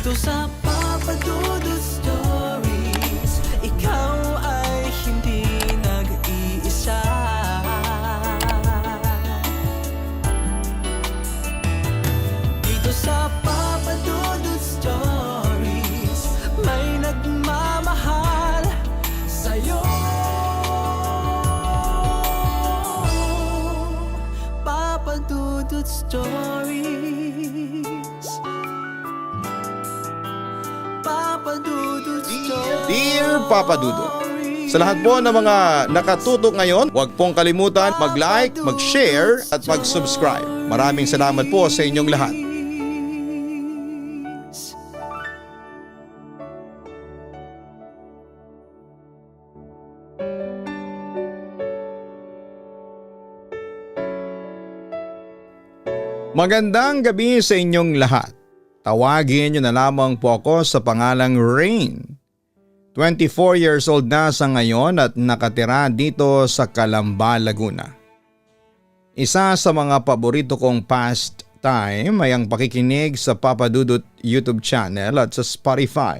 Dito sa Papa Dudut Stories, ikaw ay hindi nag-iisa. Dito sa Papa Dudut Stories, may nagmamahal sa'yo. Papa Dudut Stories, Papa Dudut Stories. Dear Papa Dudut, sa lahat po ng mga nakatutok ngayon, huwag pong kalimutan mag-like, mag-share at mag-subscribe. Maraming salamat po sa inyong lahat. Magandang gabi sa inyong lahat. Tawagin niyo na lamang po ako sa pangalang Rain. 24 years old na sa ngayon at nakatira dito sa Calamba, Laguna. Isa sa mga paborito kong pastime ay ang pakikinig sa Papa Dudut YouTube channel at sa Spotify.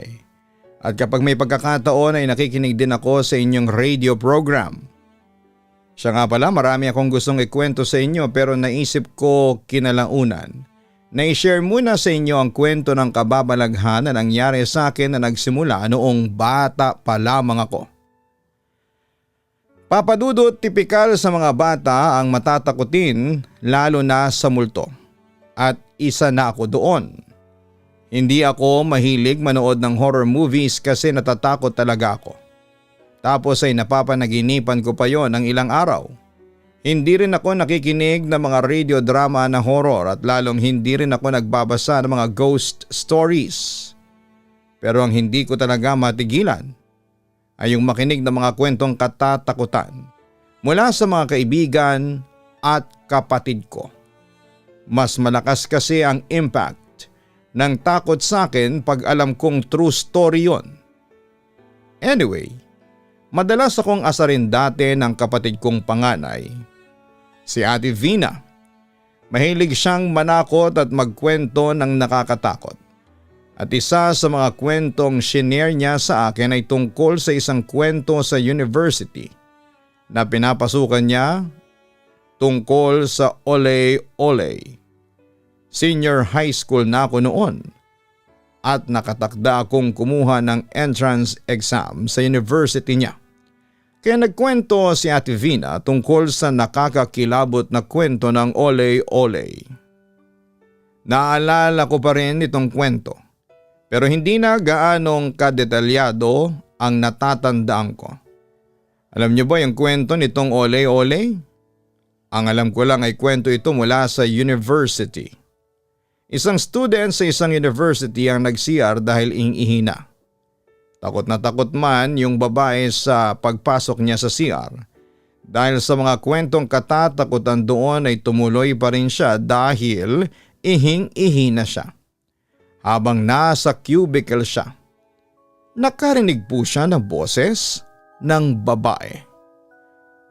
At kapag may pagkakataon ay nakikinig din ako sa inyong radio program. Siya nga pala, marami akong gustong ikwento sa inyo pero naisip ko kinalaunan na i-share muna sa inyo ang kwento ng kababalaghan na nangyari sa akin na nagsimula noong bata pa lamang ako. Papa Dudut, tipikal sa mga bata ang matatakutin lalo na sa multo. At isa na ako doon. Hindi ako mahilig manood ng horror movies kasi natatakot talaga ako. Tapos ay napapanaginipan ko pa yon ng ilang araw. Hindi rin ako nakikinig ng mga radio drama na horror at lalong hindi rin ako nagbabasa ng mga ghost stories. Pero ang hindi ko talaga matigilan ay yung makinig ng mga kwentong katatakutan mula sa mga kaibigan at kapatid ko. Mas malakas kasi ang impact ng takot sa akin pag alam kong true story yon. Anyway, madalas akong asarin dati ng kapatid kong panganay, si Ate Vina. Mahilig siyang manakot at magkwento ng nakakatakot. At isa sa mga kwentong shinare niya sa akin ay tungkol sa isang kwento sa university na pinapasukan niya tungkol sa Ole Ole. Senior high school na ako noon at nakatakda akong kumuha ng entrance exam sa university niya. Kaya nagkwento si Ate Vina tungkol sa nakakakilabot na kwento ng Ole Ole. Naalala ko pa rin itong kwento pero hindi na gaanong kadetalyado ang natatandaan ko. Alam niyo ba yung kwento nitong Ole Ole? Ang alam ko lang ay kwento ito mula sa university. Isang student sa isang university ang nag-CR dahil ihina. Takot na takot man yung babae sa pagpasok niya sa CR. Dahil sa mga kwentong katatakutan doon ay tumuloy pa rin siya dahil ihing-ihina siya. Habang nasa cubicle siya, nakarinig po siya ng boses ng babae.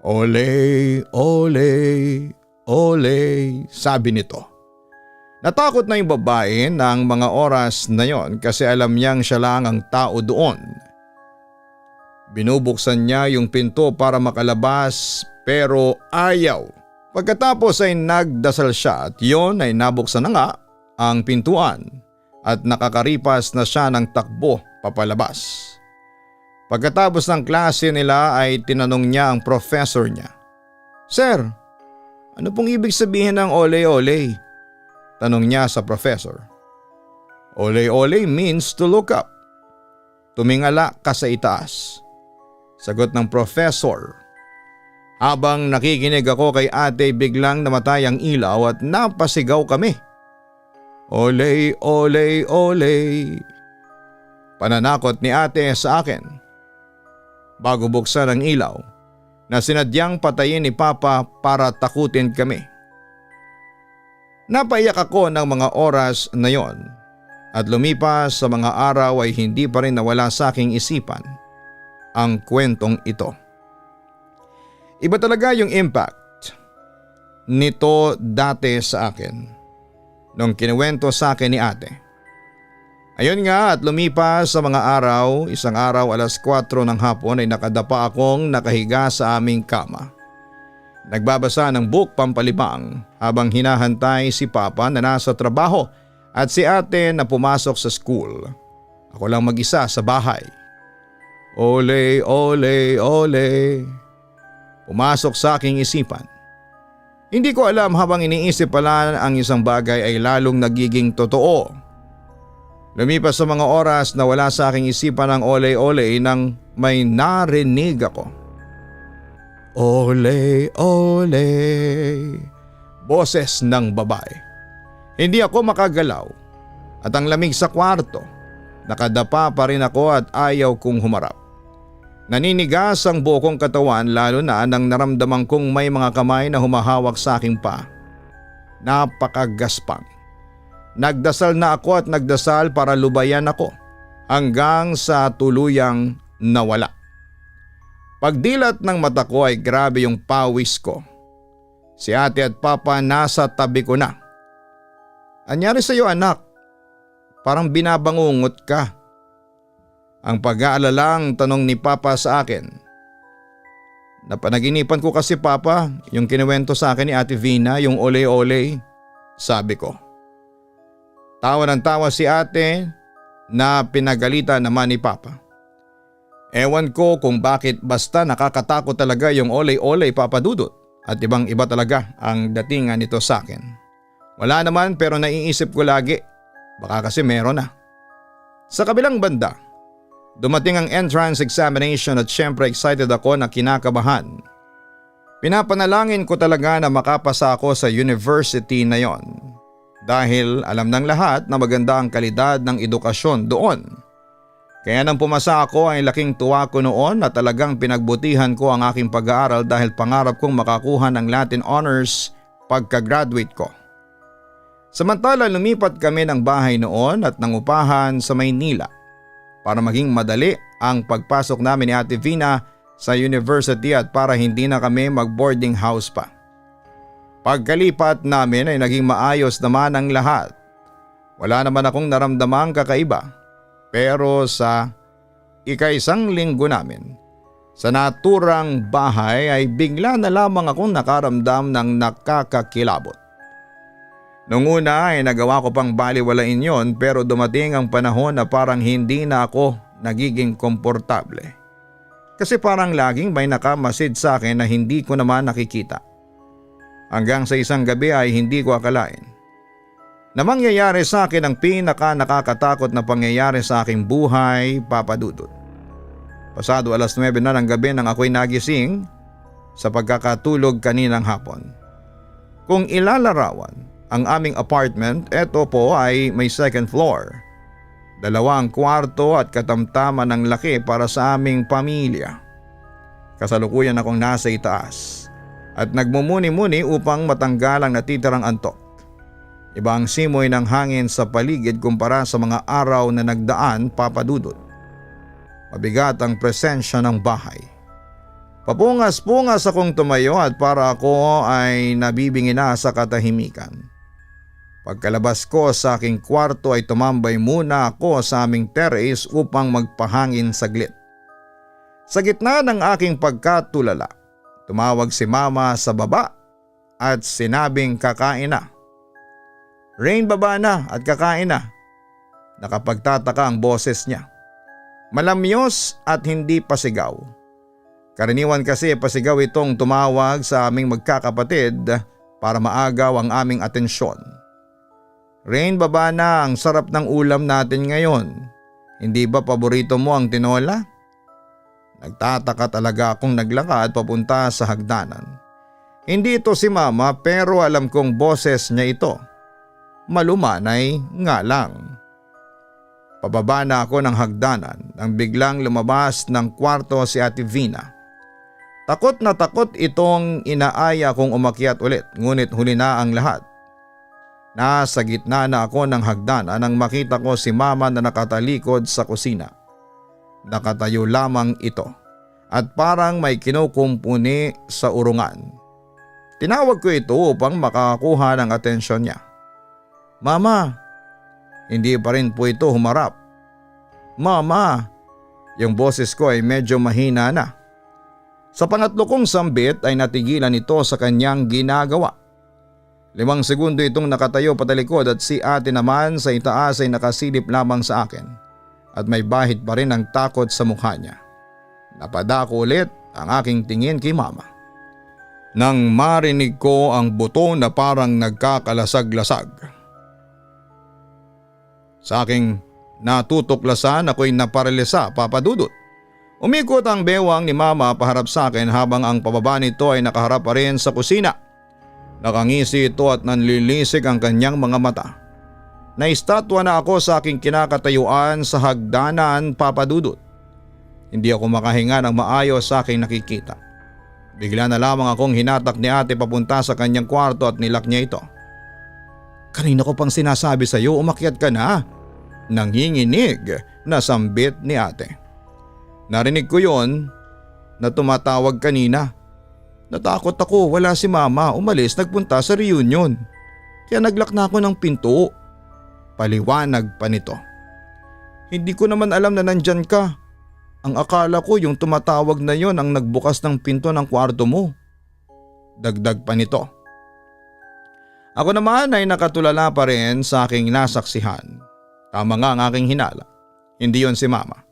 Ole, ole, ole, sabi nito. Natakot na yung babae ng mga oras na yon kasi alam niyang siya lang ang tao doon. Binubuksan niya yung pinto para makalabas pero ayaw. Pagkatapos ay nagdasal siya at yon ay nabuksan na nga ang pintuan at nakakaripas na siya ng takbo papalabas. Pagkatapos ng klase nila ay tinanong niya ang professor niya. Sir, ano pong ibig sabihin ng ole ole? Tanong niya sa professor. Ole ole means to look up. Tumingala ka sa itaas. Sagot ng professor. Habang nakikinig ako kay ate biglang namatay ang ilaw at napasigaw kami. Ole ole ole. Pananakot ni ate sa akin. Bago buksan ang ilaw na sinadyang patayin ni Papa para takutin kami. Napaiyak ako ng mga oras na yon at lumipas sa mga araw ay hindi pa rin nawala sa aking isipan ang kwentong ito. Iba talaga yung impact nito dati sa akin nung kinuwento sa akin ni ate. Ayun nga at lumipas sa mga araw, isang araw 4:00 ng hapon ay nakadapa akong nakahiga sa aming kama. Nagbabasa ng book pampalibang habang hinahantay si Papa na nasa trabaho at si ate na pumasok sa school. Ako lang mag-isa sa bahay. Ole, ole, ole. Pumasok sa aking isipan. Hindi ko alam habang iniisip pala ang isang bagay ay lalong nagiging totoo. Lumipas sa mga oras na wala sa aking isipan ang ole-ole nang may narinig ako. Ole, ole. Boses ng babae. Hindi ako makagalaw at ang lamig sa kwarto. Nakadapa pa rin ako at ayaw kong humarap. Naninigas ang buo kong katawan lalo na nang naramdaman kong may mga kamay na humahawak sa aking paa. Napakagaspang. Nagdasal na ako at nagdasal para lubayan ako hanggang sa tuluyang nawala. Pagdilat ng mata ko ay grabe yung pawis ko. Si ate at papa nasa tabi ko na. Anyari sa iyo anak? Parang binabangungot ka. Ang pag-aalalang tanong ni Papa sa akin. Napanaginipan ko kasi Papa yung kinuwento sa akin ni Ate Vina, yung ole-ole, sabi ko. Tawa ng tawa si ate na pinagalitan naman ni Papa. Ewan ko kung bakit basta nakakatakot talaga yung ole-ole Papa Dudut at ibang iba talaga ang datingan nito sa akin. Wala naman pero naiisip ko lagi, baka kasi meron na. Sa kabilang banda, dumating ang entrance examination at syempre excited ako na kinakabahan. Pinapanalangin ko talaga na makapasa ako sa university na yon. Dahil alam ng lahat na maganda ang kalidad ng edukasyon doon. Kaya nang pumasa ako ay laking tuwa ko noon at talagang pinagbutihan ko ang aking pag-aaral dahil pangarap kong makakuha ng Latin Honors pagka-graduate ko. Samantala lumipat kami ng bahay noon at nangupahan sa Maynila para maging madali ang pagpasok namin ni Ate Vina sa university at para hindi na kami mag-boarding house pa. Pagkalipat namin ay naging maayos naman ang lahat. Wala naman akong naramdamang kakaiba. Pero sa ika-1 linggo namin, sa naturang bahay ay bigla na lamang akong nakaramdam ng nakakakilabot. Noong una ay nagawa ko pang baliwalain yon pero dumating ang panahon na parang hindi na ako nagiging komportable. Kasi parang laging may nakamasid sa akin na hindi ko naman nakikita. Hanggang sa isang gabi ay hindi ko akalain na mangyayari sa akin ang pinaka nakakatakot na pangyayari sa aking buhay, Papa Dudut. Pasado 9:00 na ng gabi nang ako'y nagising sa pagkakatulog kaninang hapon. Kung ilalarawan ang aming apartment, eto po ay may 2nd floor. 2 kwarto at katamtaman ng laki para sa aming pamilya. Kasalukuyan akong nasa itaas at nagmumuni-muni upang matanggal ang natitirang antok. Iba ang simoy ng hangin sa paligid kumpara sa mga araw na nagdaan, Papa Dudut. Mabigat ang presensya ng bahay. Papungas-pungas akong tumayo at para ako ay nabibingi na sa katahimikan. Pagkalabas ko sa aking kwarto ay tumambay muna ako sa aming terrace upang magpahangin saglit. Sa gitna ng aking pagkatulala, tumawag si Mama sa baba at sinabing kakain na. Rain, baba na at kakain na. Nakapagtataka ang boses niya. Malamyos at hindi pasigaw. Karaniwan kasi pasigaw itong tumawag sa aming magkakapatid para maagaw ang aming atensyon. Rain, baba na, ang sarap ng ulam natin ngayon. Hindi ba paborito mo ang tinola? Nagtataka talaga akong naglakad papunta sa hagdanan. Hindi ito si Mama pero alam kong boses niya ito. Malumanay nga lang. Pababa na ako ng hagdanan nang biglang lumabas ng kwarto si Ate Vina. Takot na takot itong inaaya kong umakyat ulit ngunit huli na ang lahat. Nasa gitna na ako ng hagdanan nang makita ko si Mama na nakatalikod sa kusina. Nakatayo lamang ito at parang may kinukumpuni sa urungan. Tinawag ko ito upang makakuha ng atensyon niya. Mama, Hindi pa rin po ito humarap. Mama! Yung boses ko ay medyo mahina na. Sa pangatlo kong sambit ay natigilan ito sa kanyang ginagawa. 5 segundo itong nakatayo patalikod at si ate naman sa itaas ay nakasilip lamang sa akin at may bahid pa rin ang takot sa mukha niya. Napadako ulit ang aking tingin kay mama. Nang marinig ko ang buto na parang nagkakalasag-lasag. Sa aking natutuklasan ako'y naparalisa, Papa Dudut. Umikot ang bewang ni mama paharap sa akin habang ang pababa nito ay nakaharap pa rin sa kusina. Nakangisi ito at nanlilisik ang kanyang mga mata. Naistatwa na ako sa aking kinakatayuan sa hagdanan, Papa Dudut. Hindi ako makahinga ng maayos sa aking nakikita. Bigla na lamang akong hinatak ni ate papunta sa kanyang kwarto at nilak niya ito. Kanina ko pang sinasabi sa iyo, umakyat ka na. Nanginginig na sambit ni ate. Narinig ko yon na tumatawag kanina. Natakot ako, wala si mama, umalis, nagpunta sa reunion. Kaya naglak na ako ng pinto. Paliwanag pa nito. Hindi ko naman alam na nandyan ka. Ang akala ko yung tumatawag na yon ang nagbukas ng pinto ng kwarto mo. Dagdag pa nito. Ako naman ay nakatulala pa rin sa aking nasaksihan. Tama nga ang aking hinala. Hindi yon si mama.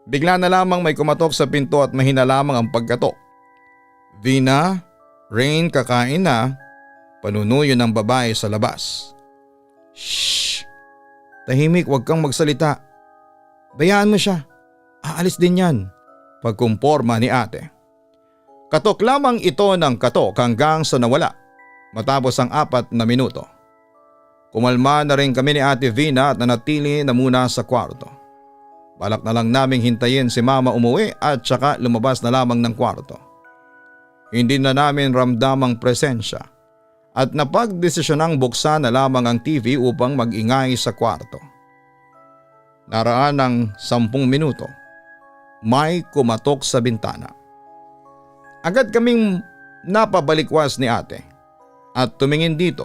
Bigla na lamang may kumatok sa pinto at mahina lamang ang pagkatok. Vina, Rain, kakain na. Panunuyo ng babae sa labas. Shhh! Tahimik, huwag kang magsalita. Bayaan mo siya. Aalis din yan. Pagkumporma ni ate. Katok lamang ito ng katok hanggang sa nawala. Matapos ang 4 na minuto. Kumalma na rin kami ni Ate Vina at nanatili na muna sa kwarto. Balak na lang naming hintayin si mama umuwi at saka lumabas na lamang ng kwarto. Hindi na namin ramdam ang presensya at napagdesisyonang buksan na lamang ang TV upang mag-ingay sa kwarto. Naraan ng 10 minuto. May kumatok sa bintana. Agad kaming napabalikwas ni ate at tumingin dito.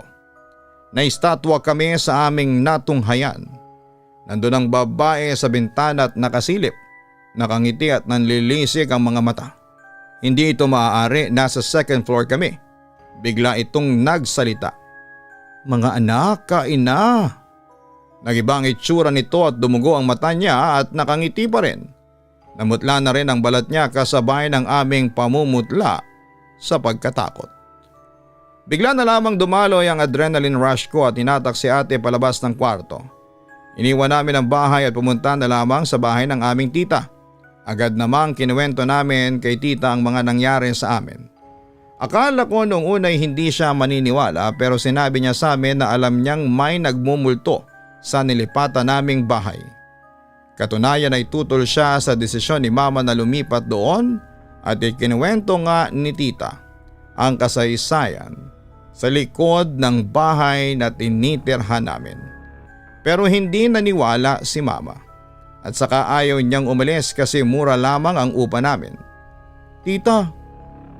Naistatwa kami sa aming natunghayan. Nandun ang babae sa bintana at nakasilip, nakangiti at nanlilisik ang mga mata. Hindi ito maaari, nasa 2nd floor kami. Bigla itong nagsalita. Mga anak, kain na. Nagibang itsura nito at dumugo ang mata niya at nakangiti pa rin. Namutla na rin ang balat niya kasabay ng aming pamumutla sa pagkatakot. Bigla na lamang dumaloy ang adrenaline rush ko at hinatak si ate palabas ng kwarto. Iniwan namin ang bahay at pumunta na lamang sa bahay ng aming tita. Agad namang kinuwento namin kay tita ang mga nangyari sa amin. Akala ko noong unay hindi siya maniniwala pero sinabi niya sa amin na alam niyang may nagmumulto sa nilipatan naming bahay. Katunayan ay tutol siya sa desisyon ni mama na lumipat doon at ikinuwento nga ni tita ang kasaysayan sa likod ng bahay na tinitirhan namin. Pero hindi naniwala si mama at saka ayaw niyang umalis kasi mura lamang ang upa namin. Tita,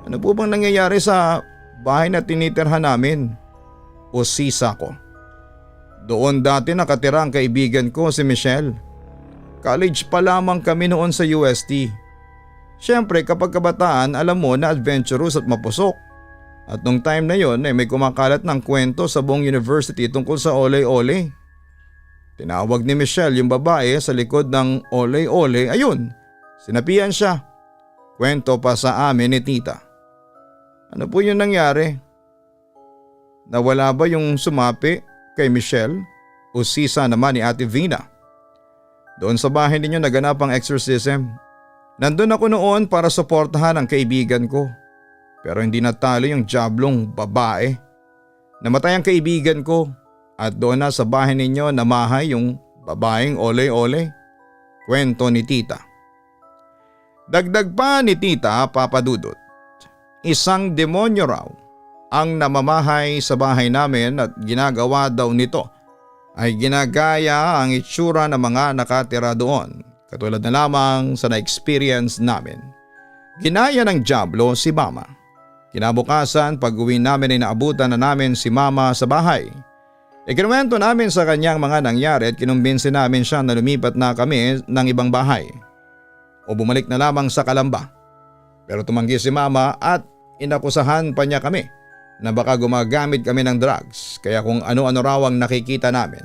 ano po bang nangyayari sa bahay na tinitirhan namin? O sisa ko. Doon dati nakatira ang kaibigan ko si Michelle. College pa lamang kami noon sa UST. Siyempre kapag kabataan alam mo na adventurous at mapusok. At nung time na yon may kumakalat ng kwento sa buong university tungkol sa ole-ole. Tinawag ni Michelle yung babae sa likod ng ole-ole, ayun, sinapian siya. Kwento pa sa amin ni tita. Ano po yung nangyari? Nawala ba yung sumapi kay Michelle o sisa naman ni Ate Vina? Doon sa bahay ninyo naganap ang exorcism. Nandun ako noon para suportahan ang kaibigan ko. Pero hindi natalo yung jablong babae. Namatay ang kaibigan ko at doon na sa bahay ninyo namahay yung babaeng ole-ole. Kwento ni tita. Dagdag pa ni tita, Papa Dudut. Isang demonyo raw ang namamahay sa bahay namin at ginagawa daw nito ay ginagaya ang itsura ng mga nakatira doon. Katulad na lamang sa na-experience namin. Ginaya ng diablo si mama. Kinabukasan pag uwi namin ay naabutan na namin si mama sa bahay. Ikinuwento namin sa kanyang mga nangyari at kinumbinsi namin siya na lumipat na kami ng ibang bahay o bumalik na lamang sa Calamba. Pero tumanggi si mama at inakusahan pa niya kami na baka gumagamit kami ng drugs kaya kung ano-ano raw ang nakikita namin.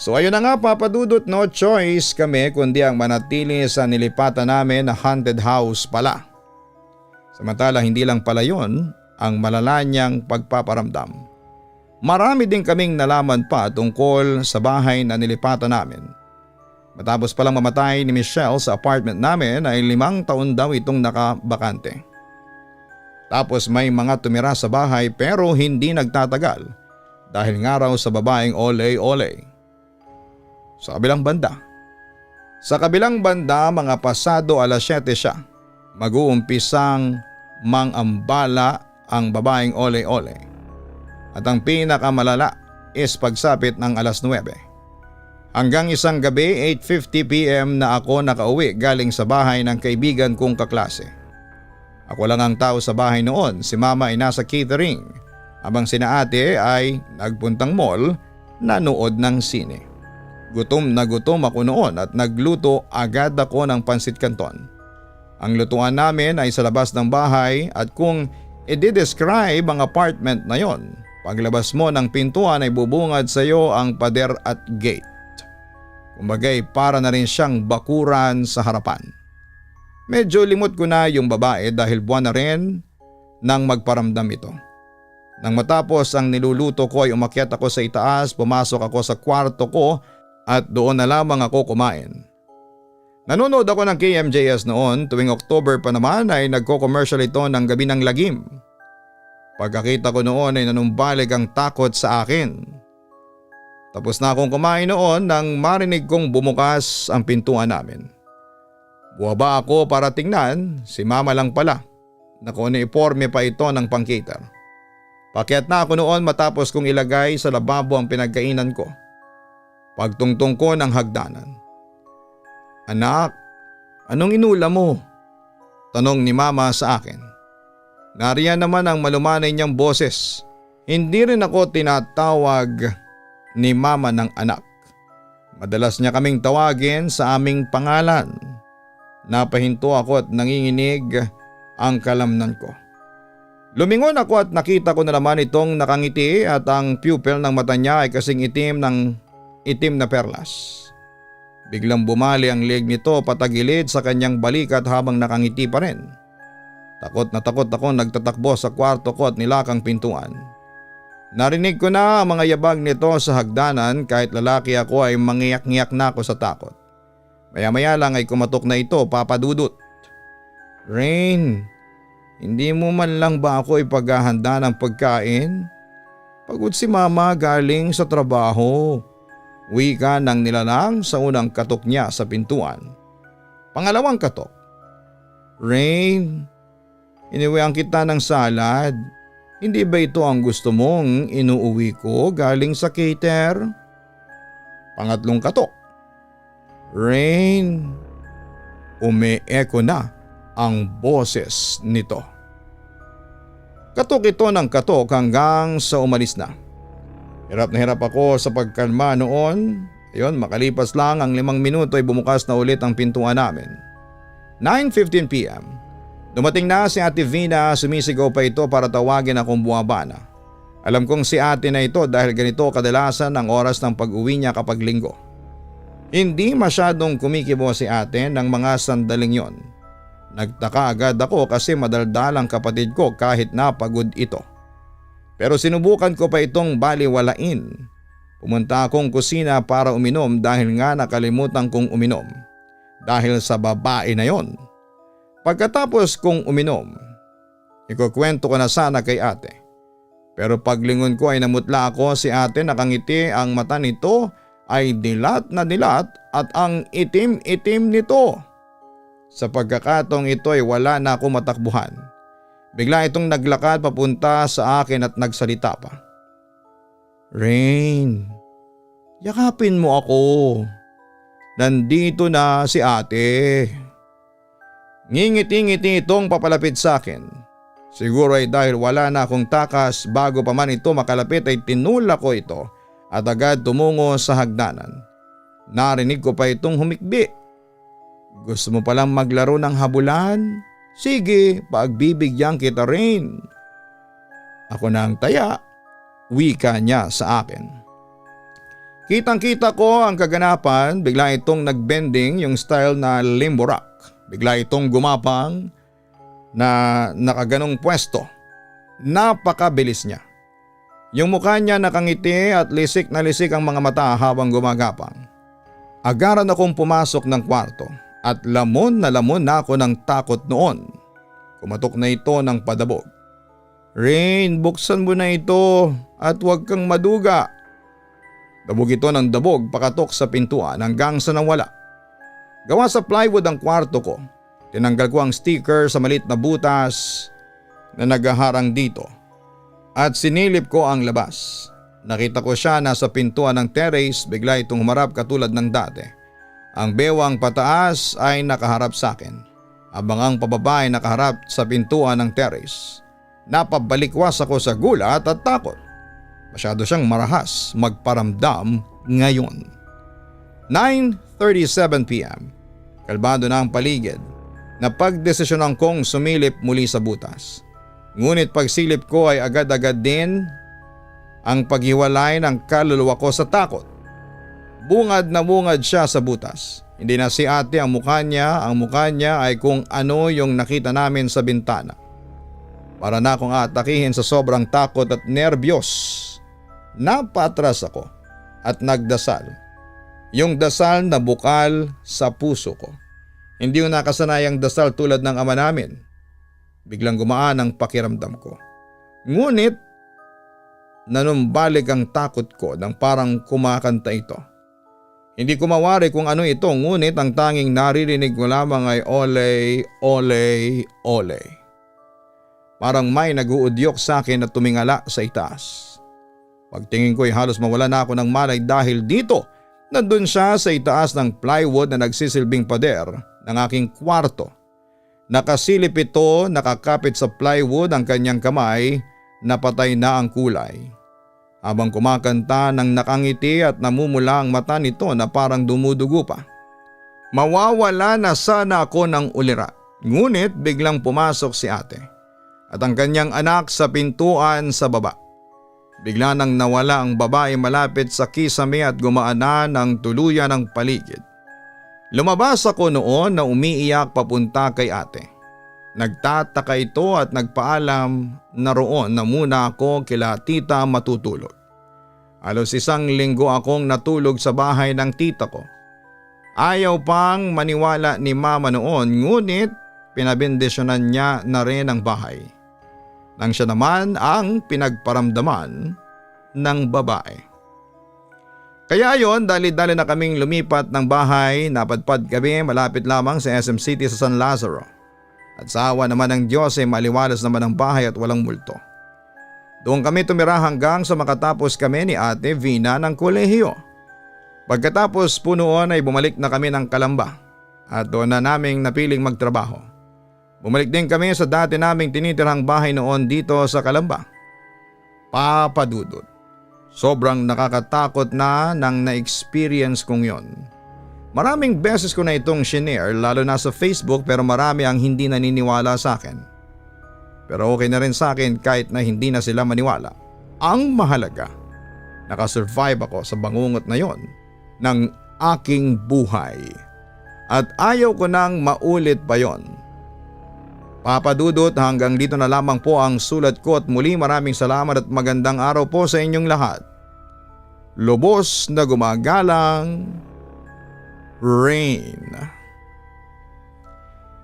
So ayun na nga Papa Dudut, no choice kami kundi ang manatili sa nilipatan namin na haunted house pala. Samantala hindi lang pala yun ang malala niyang pagpaparamdam. Marami din kaming nalaman pa tungkol sa bahay na nilipatan namin. Matapos palang mamatay ni Michelle sa apartment namin ay 5 taon daw itong nakabakante. Tapos may mga tumira sa bahay pero hindi nagtatagal dahil nga raw sa babaeng ole-ole. Sa kabilang banda mga pasado alas 7 siya. Mag-uumpisang mangambala ang babaeng ole-ole. At ang pinakamalala is pagsapit ng alas 9. Hanggang isang gabi 8:50 PM na ako nakauwi galing sa bahay ng kaibigan kong kaklase. Ako lang ang tao sa bahay noon, si mama ay nasa catering habang sina ate ay nagpuntang mall nanood ng sine. Gutom na gutom ako noon at nagluto agad ako ng pansit canton. Ang lutuan namin ay sa labas ng bahay at kung i-describe ang apartment na yon, paglabas mo ng pintuan ay bubungad sa iyo ang pader at gate. Kumbagay para na rin siyang bakuran sa harapan. Medyo limot ko na yung babae dahil buwan na rin nang magparamdam ito. Nang matapos ang niluluto ko ay umakyat ako sa itaas, pumasok ako sa kwarto ko at doon na lamang ako kumain. Nanonood ako ng KMJS noon, tuwing October pa naman ay nagko-commercial ito ng Gabi ng Lagim. Pagkakita ko noon ay nanumbalik ang takot sa akin. Tapos na akong kumain noon nang marinig kong bumukas ang pintuan namin. Buwaba ako para tingnan, si mama lang pala. Nakuniforme pa ito ng pang-cater. Pakyat na ako noon matapos kong ilagay sa lababo ang pinagkainan ko. Pagtungtong ko ng hagdanan. Anak, anong inulam mo? Tanong ni mama sa akin. Nariyan naman ang malumanay niyang boses. Hindi rin ako tinatawag ni mama ng anak. Madalas niya kaming tawagin sa aming pangalan. Napahinto ako at nanginginig ang kalamnan ko. Lumingon ako at nakita ko na naman itong nakangiti at ang pupil ng mata niya ay kasing itim na perlas. Biglang bumali ang leg nito patagilid sa kanyang balikat habang nakangiti pa rin. Takot na takot ako nagtatakbo sa kwarto ko at nilakang pintuan. Narinig ko na ang mga yabag nito sa hagdanan kahit lalaki ako ay mangiyak-ngiyak na ako sa takot. Maya-maya lang ay kumatok na ito, Papa Dudut. Rain, hindi mo man lang ba ako ipaghahanda ng pagkain? Pagod si mama galing sa trabaho. Wika ng nilalang sa unang katok niya sa pintuan. Pangalawang katok. Rain, iniwian kita ng salad. Hindi ba ito ang gusto mong inuuwi ko galing sa cater? Pangatlong katok. Rain, umi-echo na ang boses nito. Katok ito ng katok hanggang sa umalis na. Hirap na hirap ako sa pagkalma noon. Ayun, makalipas lang ang 5 minuto ay bumukas na ulit ang pintuan namin. 9:15 PM. Dumating na si Ate Vina, sumisigaw pa ito para tawagin akong bumaba na. Alam kong si ate na ito dahil ganito kadalasan ang oras ng pag-uwi niya kapag linggo. Hindi masyadong kumikibo si ate ng mga sandaling yon. Nagtaka agad ako kasi madaldal ang kapatid ko kahit napagod ito. Pero sinubukan ko pa itong baliwalain. Pumunta akong kusina para uminom dahil nga nakalimutan kong uminom. Dahil sa babae na yon. Pagkatapos kong uminom, ikukwento ko na sana kay ate. Pero paglingon ko ay namutla ako si ate, nakangiti ang mata nito ay dilat na dilat at ang itim-itim nito. Sa pagkakataong ito ay wala na ako matakbuhan. Bigla itong naglakad papunta sa akin at nagsalita pa. Rain, yakapin mo ako. Nandito na si ate. Ngingiti-ngiti itong papalapit sa akin. Siguro ay dahil wala na akong takas bago pa man ito makalapit ay tinula ko ito at agad tumungo sa hagdanan. Narinig ko pa itong humikbi. Gusto mo palang maglaro ng habulan? Sige, pagbibigyan kita Rain. Ako na ang taya, wika niya sa akin. Kitang-kita ko ang kaganapan, bigla itong nagbending yung style na limbo rock. Bigla itong gumapang na nakaganong pwesto. Napakabilis niya. Yung mukha niya nakangiti at lisik na lisik ang mga mata habang gumagapang. Agaran akong pumasok ng kwarto at lamon na ako ng takot noon. Kumatok na ito ng padabog. Rain, buksan mo na ito at huwag kang maduga. Dabog ito ng dabog pakatok sa pintuan hanggang sa nawala. Gawa sa plywood ang kwarto ko. Tinanggal ko ang sticker sa maliit na butas na naghaharang dito at sinilip ko ang labas. Nakita ko siya nasa pintuan ng terrace, bigla itong humarap katulad ng dati. Ang bewang pataas ay nakaharap sa akin, habang ang pababa ay nakaharap sa pintuan ng terrace. Napabalikwas ako sa gulat at takot. Masyado siyang marahas magparamdam ngayon. 9:37 PM. Kalmado na ang paligid. Napagdesisyonan kong sumilip muli sa butas. Ngunit pagsilip ko ay agad-agad din ang paghiwalay ng kaluluwa ko sa takot. Bungad na bungad siya sa butas. Hindi na si ate ang mukha niya ay kung ano yung nakita namin sa bintana. Para na akong atakihin sa sobrang takot at nerbiyos. Napatras ako at nagdasal. Yung dasal na bukal sa puso ko. Hindi yung nakasanayang dasal tulad ng ama namin. Biglang gumaan ang pakiramdam ko. Ngunit nanumbalik ang takot ko nang parang kumakanta ito. Hindi ko mawari kung ano ito, ngunit ang tanging naririnig ko lamang ay ole, ole, ole. Parang may nag-uudyok sa akin at tumingala sa itaas. Pagtingin ko ay halos mawala na ako ng malay dahil dito, nandun siya sa itaas ng plywood na nagsisilbing pader ng aking kwarto. Nakasilip ito, nakakapit sa plywood ang kanyang kamay, napatay na ang kulay. Habang kumakanta nang nakangiti at namumula ang mata nito na parang dumudugo pa. Mawawala na sana ako ng ulira, ngunit biglang pumasok si ate at ang kanyang anak sa pintuan sa baba. Bigla nang nawala ang babae malapit sa kisame at gumaan na ng tuluyan ang paligid. Lumabas ako noon na umiiyak papunta kay ate. Nagtataka ito at nagpaalam na roon na muna ako kila tita matutulog. Halos 1 linggo akong natulog sa bahay ng tita ko. Ayaw pang maniwala ni mama noon, ngunit pinabendisyonan niya na rin ang bahay. Nang siya naman ang pinagparamdaman ng babae. Kaya ayon, dali-dali na kaming lumipat ng bahay, napadpad kami malapit lamang sa SM City sa San Lazaro. At sa awa naman ng Diyos ay maliwalas naman ang bahay at walang multo. Doon kami tumira hanggang sa makatapos kami ni Ate Vina ng kolehiyo. Pagkatapos po noon ay bumalik na kami ng Calamba at doon na naming napiling magtrabaho. Bumalik din kami sa dati naming tinitirhang bahay noon dito sa Calamba. Papadudot. Sobrang nakakatakot na nang na-experience kong yon. Maraming beses ko na itong shinare lalo na sa Facebook pero marami ang hindi naniniwala sa akin. Pero okay na rin sa akin kahit na hindi na sila maniwala. Ang mahalaga, nakasurvive ako sa bangungot na yon ng aking buhay. At ayaw ko nang maulit pa yon. Papadudot, hanggang dito na lamang po ang sulat ko at muli maraming salamat at magandang araw po sa inyong lahat. Lubos na gumagalang, Rain.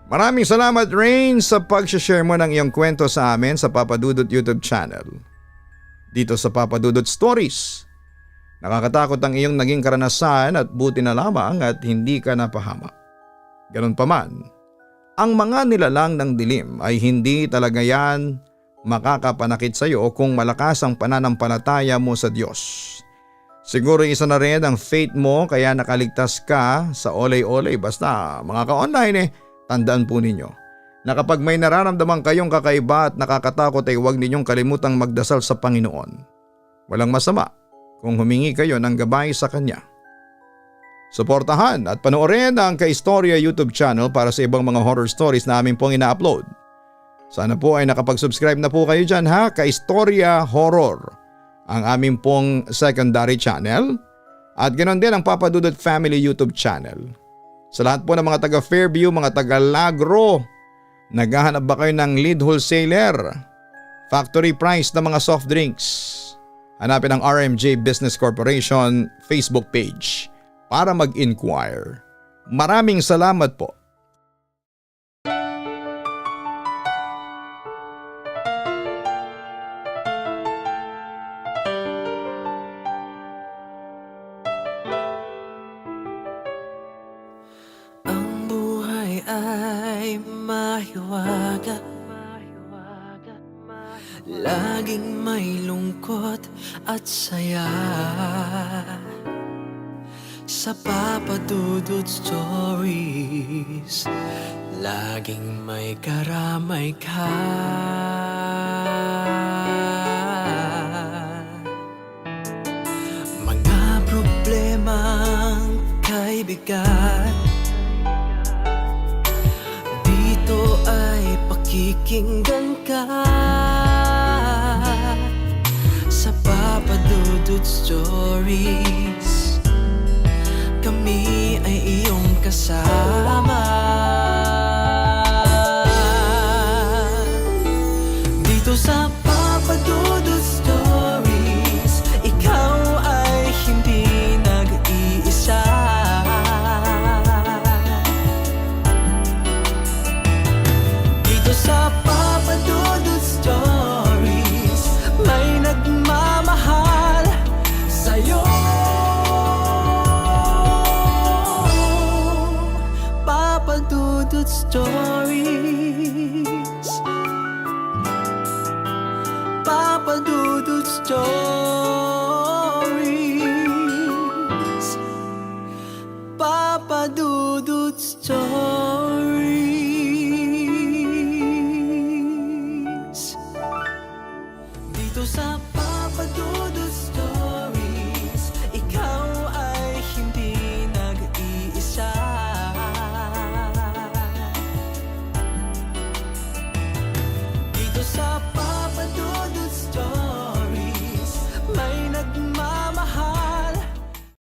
Maraming salamat Rain sa pag-share mo ng iyong kwento sa amin sa Papadudot YouTube channel. Dito sa Papadudot Stories. Nakakatakot ang iyong naging karanasan at buti na lamang at hindi ka napahamak. Ganun pa man, ang mga nilalang ng dilim ay hindi talaga yan makakapanakit sa iyo kung malakas ang pananampalataya mo sa Diyos. Siguro isa na rin ang faith mo kaya nakaligtas ka sa olay-olay. Basta mga ka-online tandaan po ninyo na kapag may nararamdaman kayong kakaiba at nakakatakot ay huwag ninyong kalimutang magdasal sa Panginoon. Walang masama kung humingi kayo ng gabay sa kanya. Suportahan at panoorin ang Kaistorya YouTube channel para sa ibang mga horror stories na amin pong ina-upload. Sana po ay nakapag-subscribe na po kayo dyan ha, Kaistorya Horror, ang amin pong secondary channel at ganoon din ang Papa Dudut Family YouTube channel. Sa lahat po ng mga taga Fairview, mga taga Lagro, naghahanap ba kayo ng lead wholesaler, factory price na mga soft drinks? Hanapin ang RMJ Business Corporation Facebook page para mag-inquire. Maraming salamat po. Ang buhay ay mahiwaga, laging may lungkot at saya. Sa Papa Dudut Stories, laging may karamay ka. Mga problemang kaibigan, dito ay pakikinggan ka. Sa Papa Dudut Stories, kami ay iyong kasama. Dito sa Papa Dudut Stories, ikaw ay hindi nag-iisa. Dito sa Papa Dudut Stories, may nagmamahal sa'yo. Papa Dudut Stories, Papa Dudut Stories.